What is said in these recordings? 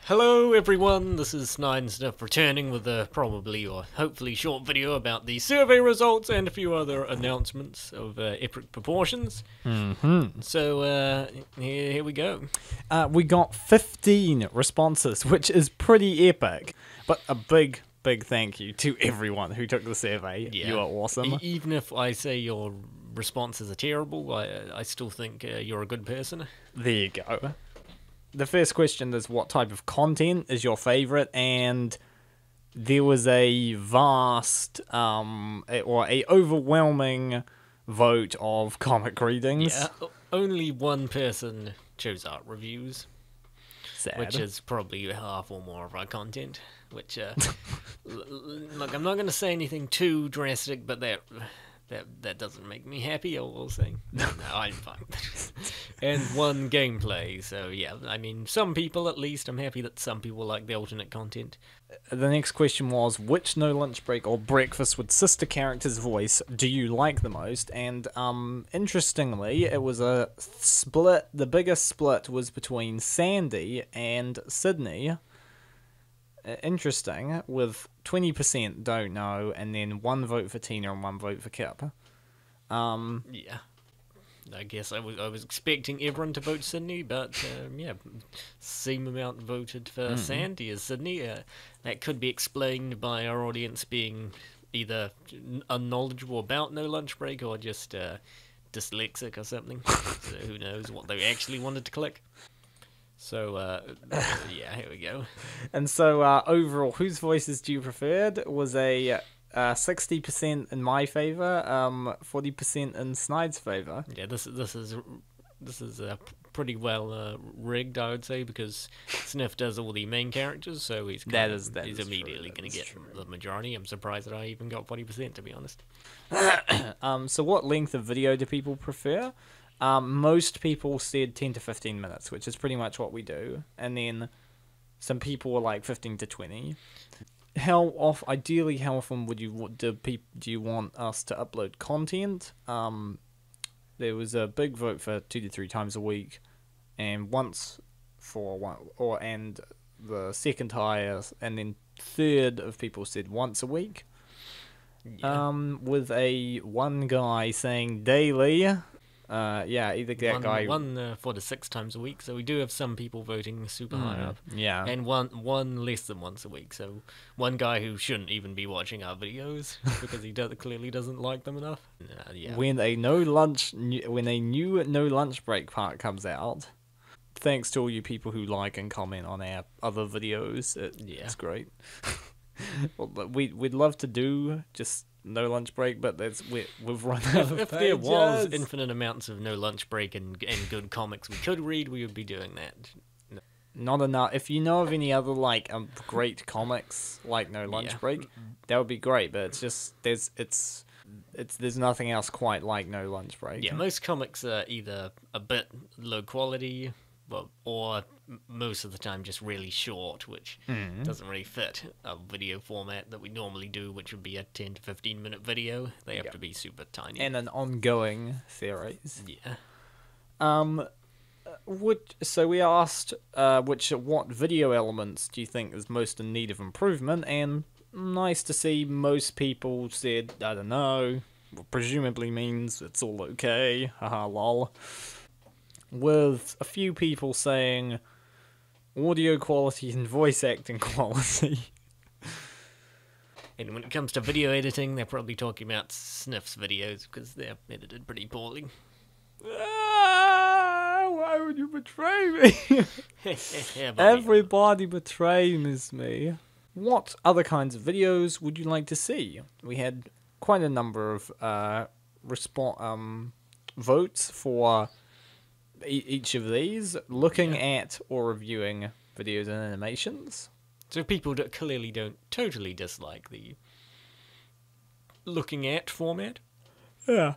Hello everyone, this is Snide and Sniff returning with a probably or hopefully short video about the survey results and a few other announcements of epic proportions. So here we go. We got 15 responses, which is pretty epic. But a big thank you to everyone who took the survey. Yeah. You are awesome. Even if I say your responses are terrible, I still think you're a good person. There you go. The first question is, what type of content is your favorite? And there was a vast or a overwhelming vote of comic readings. Yeah, only one person chose art reviews. Sad. Which is probably half or more of our content. Which, look, I'm not going to say anything too drastic, but that doesn't make me happy, I will say. No, I'm fine. And one gameplay, so yeah, I mean, some people at least, I'm happy that some people like the alternate content. The next question was, which no lunch break or breakfast with sister character's voice do you like the most? And interestingly, it was a split. The biggest split was between Sandy and Sydney. Interesting, with 20% don't know, and then 1 vote for Tina and 1 vote for Kip. Yeah. I guess I was expecting everyone to vote Sydney, but yeah, same amount voted for Sandy as Sydney. That could be explained by our audience being either unknowledgeable about no lunch break or just dyslexic or something. So who knows what they actually wanted to click. So, yeah, here we go. And so, overall, whose voices do you prefer? Was a 60% in my favor, 40% in Snide's favor. Yeah, this is pretty well rigged, I would say, because Sniff does all the main characters, so he's immediately going to get the majority. I'm surprised that I even got 40%, to be honest. So, what length of video do people prefer? Most people said 10 to 15 minutes, which is pretty much what we do. And then some people were like 15 to 20. Ideally, how often do you want us to upload content? There was a big vote for 2 to 3 times a week, and once for one, and the second highest, and then third of people said once a week. Yeah. With one guy saying daily. Yeah, either that guy. One 4 to 6 times a week, so we do have some people voting super high up. Yeah. And one less than once a week, so one guy who shouldn't even be watching our videos because he clearly doesn't like them enough. Yeah. When a new no lunch break part comes out, thanks to all you people who like and comment on our other videos, it's great. Well, we'd love to do just no lunch break, but we've run out of If there was infinite amounts of no lunch break and good comics we could read, we would be doing that. Not enough. If you know of any other great comics like No Lunch Break, that would be great. But it's just there's nothing else quite like No Lunch Break. Yeah, most comics are either a bit low quality, or most of the time just really short, which doesn't really fit a video format that we normally do, which would be a 10 to 15 minute video. They have to be super tiny. And an ongoing series. Yeah. So we asked what video elements do you think is most in need of improvement, and nice to see most people said, I don't know, presumably means it's all okay, haha lol. With a few people saying audio quality and voice acting quality. And when it comes to video editing, they're probably talking about Sniff's videos because they're edited pretty poorly. Why would you betray me? Everybody betrays me. What other kinds of videos would you like to see? We had quite a number of votes for each of these, looking at or reviewing videos and animations. So people that clearly don't totally dislike the looking at format. Yeah.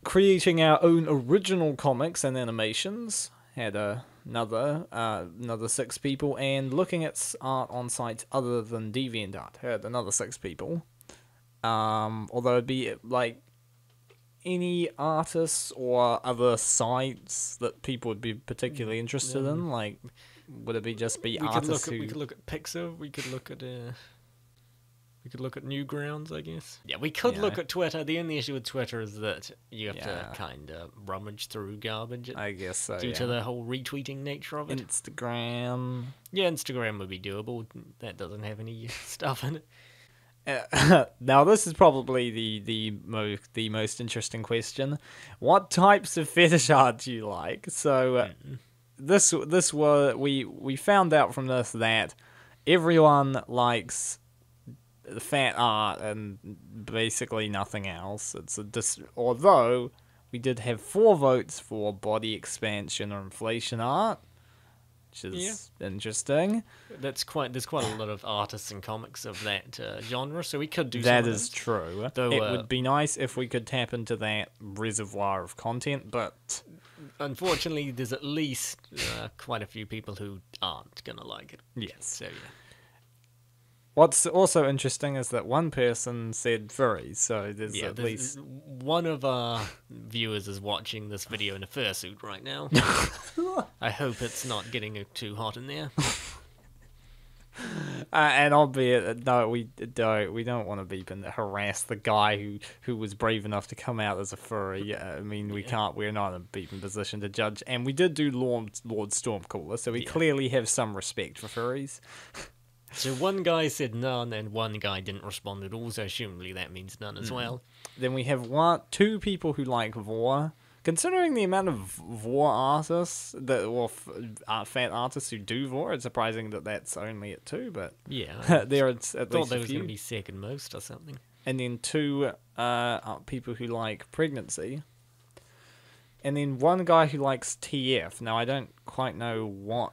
Creating our own original comics and animations had another 6 people, and looking at art on sites other than DeviantArt had another 6 people. Although it'd be like any artists or other sites that people would be particularly interested in, like Would it be just be we artists we could look at Pixar. We could look at Newgrounds, I guess. Yeah, we could look at Twitter. The only issue with Twitter is that you have to kind of rummage through garbage. I guess so. Due to the whole retweeting nature of it. Instagram. Yeah, Instagram would be doable. That doesn't have any stuff in it. Now this is probably the most interesting question. What types of fetish art do you like? So this was we found out from this that everyone likes fat art and basically nothing else. Although we did have 4 votes for body expansion or inflation art, which is interesting. There's quite a lot of artists and comics of that genre, so we could do that. That is true. Though, it would be nice if we could tap into that reservoir of content, but unfortunately, there's at least quite a few people who aren't gonna like it. Yes. So yeah. What's also interesting is that one person said furry, so there's at least one of our viewers is watching this video in a fursuit right now. I hope it's not getting too hot in there. And albeit, no, we don't want to beep and harass the guy who was brave enough to come out as a furry. I mean, we're not in a beeping position to judge. And we did do Lord Stormcooler, so we clearly have some respect for furries. So one guy said none, and one guy didn't respond at all, so assumably that means none as well. Then we have 2 people who like vor. Considering the amount of vor artists, fat artists who do vor, it's surprising that that's only at 2, but yeah, there it's at least there was going to be second most or something. And then 2 people who like pregnancy. And then one guy who likes TF. Now, I don't quite know what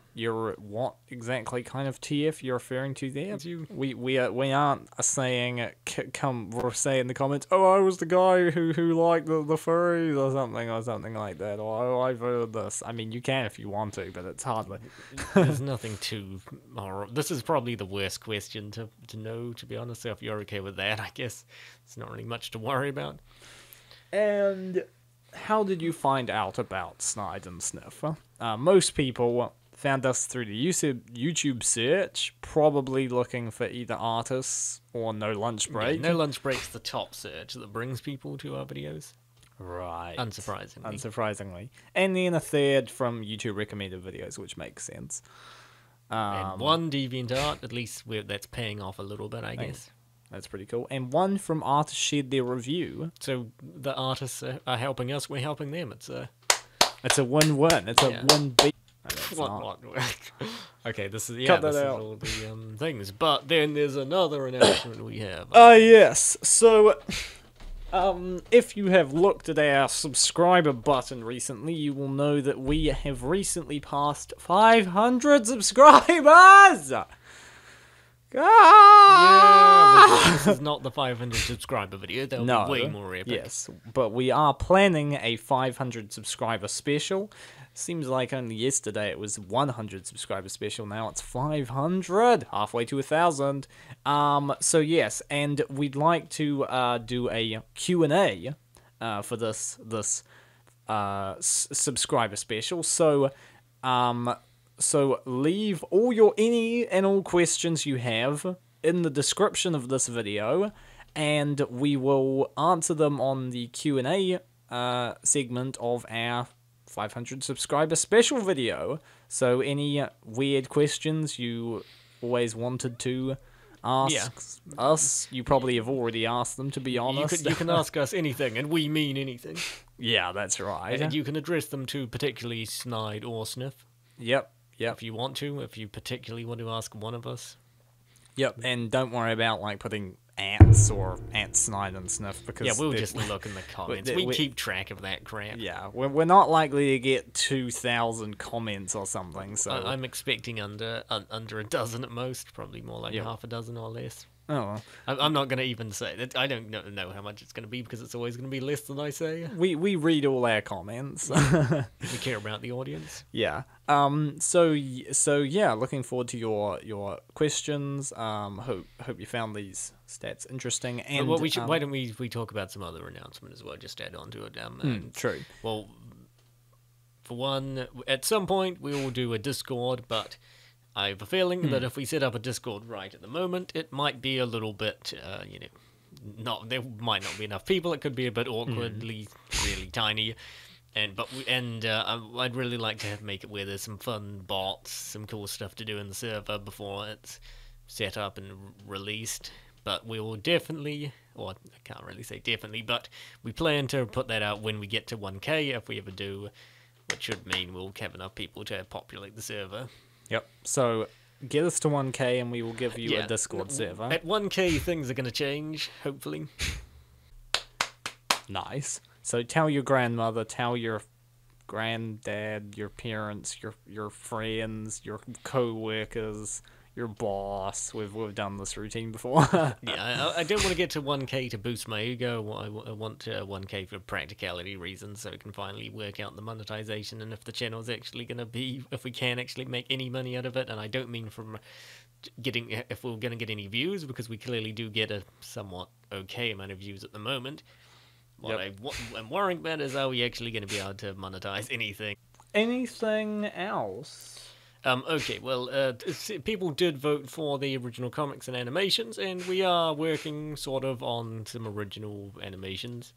exactly kind of TF you're referring to there. We aren't saying we're saying in the comments, oh, I was the guy who liked the furries or something like that, or oh, I voted this. I mean, you can if you want to, but it's hardly. There's nothing too horrible. This is probably the worst question to know, to be honest. So if you're okay with that, I guess it's not really much to worry about. And how did you find out about Snide and Sniff? Most people found us through the YouTube search, probably looking for either artists or No Lunch Break. Yeah, No Lunch Break's the top search that brings people to our videos. Right. Unsurprisingly. And then a third from YouTube recommended videos, which makes sense. And 1 DeviantArt, at least that's paying off a little bit, I guess. That's pretty cool. And 1 from artists shared their review. So the artists are helping us, we're helping them. It's a win-win. It's a win-beat. What? Okay, this is Cut that this out. is all the things. But then there's another announcement we have. Yes. So, if you have looked at our subscriber button recently, you will know that we have recently passed 500 subscribers. Yeah, but this is not the 500 subscriber video. There'll be way more epic. Yes, but we are planning a 500 subscriber special. Seems like only yesterday it was 100 subscriber special. Now it's 500, halfway to 1,000. So yes, and we'd like to do a Q&A for this subscriber special. So leave any and all questions you have in the description of this video, and we will answer them on the Q&A segment of our 500 subscriber special video. So any weird questions you always wanted to ask us, you probably have already asked them, to be honest. You can ask us anything, and we mean anything. Yeah, that's right. And you can address them to particularly Snide or Sniff. Yep. If you want to, if you particularly want to ask one of us. Yep, and don't worry about putting ants or Snide and Sniff, because we'll just look in the comments. We keep track of that crap. Yeah, we're not likely to get 2,000 comments or something. So I'm expecting under a dozen at most, probably more like half a dozen or less. Oh, well. I'm not going to even say that. I don't know how much it's going to be, because it's always going to be less than I say. We read all our comments. We care about the audience. Yeah. So yeah, looking forward to your questions. Hope you found these stats interesting. And why don't we talk about some other announcement as well? Just add on to it. True. Well, for one, at some point we will do a Discord, but I have a feeling that if we set up a Discord right at the moment, it might be a little bit, there might not be enough people. It could be a bit awkwardly, really tiny. I'd really like to make it where there's some fun bots, some cool stuff to do in the server before it's set up and released. But we will definitely, or I can't really say definitely, but we plan to put that out when we get to 1K, if we ever do, which should mean we'll have enough people to populate the server. Yep. So get us to 1K and we will give you a Discord server. At 1K, things are going to change, hopefully. Nice. So tell your grandmother, tell your granddad, your parents, your friends, your co-workers, your boss. We've done this routine before. Yeah, I don't want to get to 1K to boost my ego. I want 1K for practicality reasons, so we can finally work out the monetization and if the channel's actually going to be, if we can actually make any money out of it. And I don't mean from if we're going to get any views, because we clearly do get a somewhat okay amount of views at the moment. What I'm worrying about is, are we actually going to be able to monetize anything? Anything else? Okay, well, people did vote for the original comics and animations, and we are working sort of on some original animations.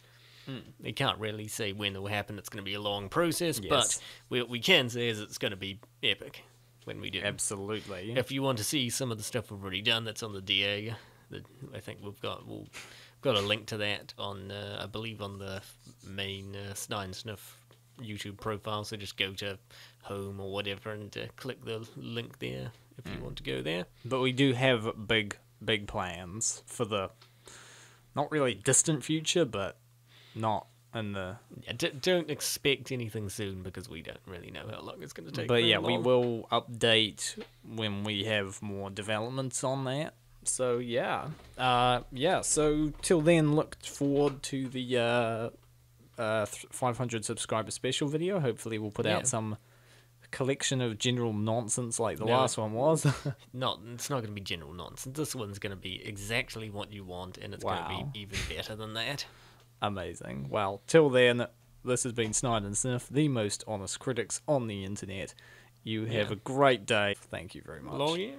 They can't really say when it will happen. It's going to be a long process, but what we can say is it's going to be epic when we do. Absolutely. If you want to see some of the stuff we've already done, that's on the DA. I think we've got a link to that on, I believe, on the main Snide and Sniff YouTube profile, so just go to home or whatever and click the link there if you want to go there. But we do have big plans for the not really distant future, but not in the... Don't expect anything soon, because we don't really know how long it's going to take. But yeah, we will update when we have more developments on that. So yeah, so till then, look forward to the 500 subscriber special video. Hopefully we'll put out some collection of general nonsense like the last one was. It's not going to be general nonsense. This one's going to be exactly what you want, and it's going to be even better than that. Amazing. Well, till then, this has been Snide and Sniff, the most honest critics on the internet. You have a great day. Thank you very much. Long year.